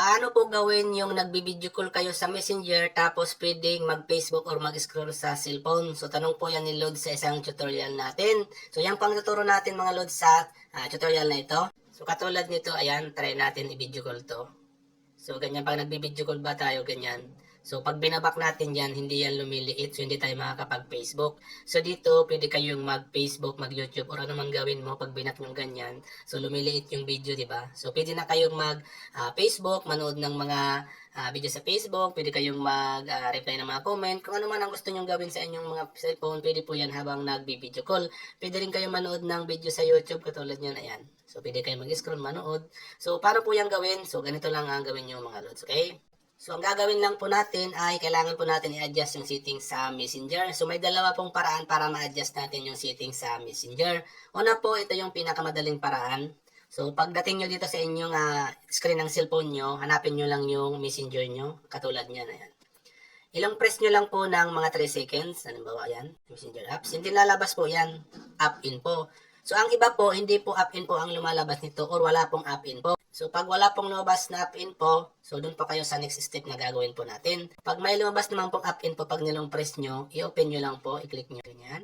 Paano po gawin yung nagbi-video call kayo sa Messenger tapos pwedeng mag-Facebook or mag-scroll sa cellphone? So tanong po yan ni Lod sa isang tutorial natin. So yan po ang tuturo natin mga Lod sa tutorial na ito. So katulad nito, ayan, try natin i-video call to. So ganyan, pag nagbi-video call ba tayo, ganyan. So pag binabak natin yan, hindi yan lumiliit, so hindi tayo makakapag-Facebook. So dito, pwede kayong mag-Facebook, mag-YouTube, or ano man gawin mo pag binak nyo ganyan. So lumiliit yung video, di ba? So pwede na kayong mag-Facebook, manood ng mga video sa Facebook, pwede kayong mag-reply ng mga comment. Kung ano man ang gusto nyong gawin sa inyong mga cellphone, pwede po yan habang nagbi-video call. Pwede rin kayong manood ng video sa YouTube, katulad nyan, ayan. So pwede kayong mag-scroll, manood. So paano po yan gawin? So ganito lang ang gawin nyo mga lods, okay? So, ang gagawin lang po natin ay kailangan po natin i-adjust yung settings sa Messenger. So, may dalawa pong paraan para ma-adjust natin yung settings sa Messenger. Una po, ito yung pinakamadaling paraan. So, pagdating nyo dito sa inyong screen ng cellphone nyo, hanapin nyo lang yung Messenger nyo, katulad nyan. Ayan. Ilang press nyo lang po ng mga 3 seconds. Halimbawa yan, Messenger apps. Hindi lalabas po yan, app info. So, ang iba po, hindi po app info ang lumalabas nito or wala pong app info. So, pag wala pong lumabas na app info, so doon pa kayo sa next step na gagawin po natin. Pag may lumabas naman pong app info, pag nilong press nyo, i-open nyo lang po, i-click nyo ganyan.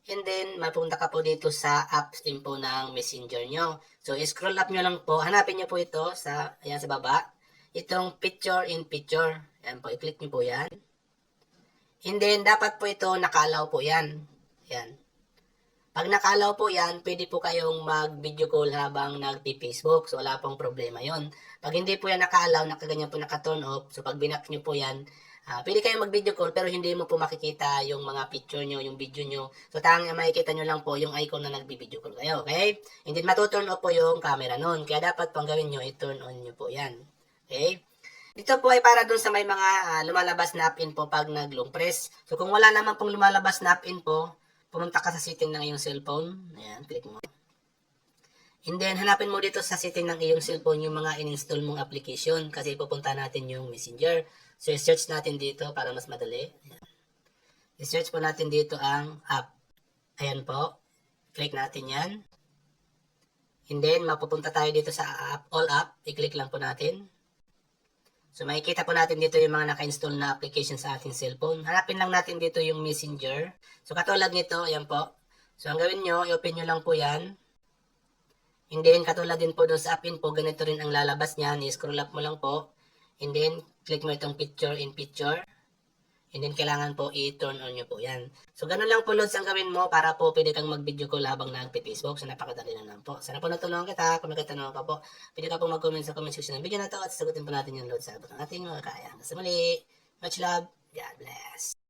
And then, mapunta ka po dito sa apps info ng Messenger nyo. So, scroll up nyo lang po, hanapin nyo po ito sa, ayan sa baba. Itong picture in picture. Ayan po, i-click nyo po yan. And then, dapat po ito naka-allow po yan. Ayan. Pag naka-allow po yan, pwede po kayong mag-video call habang nag-Facebook. So, wala pong problema yon. Pag hindi po yan naka-allow, nakaganyan po naka-turn off. So, pag binak nyo po yan, pwede kayong mag-video call pero hindi mo po makikita yung mga picture nyo, yung video nyo. So, tanging makikita nyo lang po yung icon na nag-video call kayo, okay? And then, matuturn off po yung camera nun. Kaya dapat pang gawin nyo, i-turn on nyo po yan. Okay? Dito po ay para dun sa may mga lumalabas na app info pag nag-long press. So, kung wala naman pong lumalabas na app info, pumunta ka sa setting ng iyong cellphone. Ayan, click mo. And then, hanapin mo dito sa setting ng iyong cellphone yung mga in-install mong application kasi pupunta natin yung Messenger. So, i-search natin dito para mas madali. Ayan. I-search po natin dito ang app. Ayan po. Click natin yan. And then, mapupunta tayo dito sa app, all app. I-click lang po natin. So, makikita po natin dito yung mga naka-install na application sa ating cellphone. Hanapin lang natin dito yung Messenger. So, katulad nito, ayan po. So, ang gawin nyo, i-open nyo lang po yan. And then, katulad din po doon sa app info, ganito rin ang lalabas niyan. I-scroll up mo lang po. And then, click mo itong picture in picture. And then, kailangan po i-turn on nyo po yan. So, ganun lang po loads ang gawin mo para po pwede kang mag-video call habang nag-Facebook. So, napakadali lang po. Sana po natulungan kita. Kung may katanungan ka po, pwede ka po mag-comment sa comment section ng video na to at sagutin po natin yung loads sa abot ng ating mga kaya. Hanggang sa muli. Much love. God bless.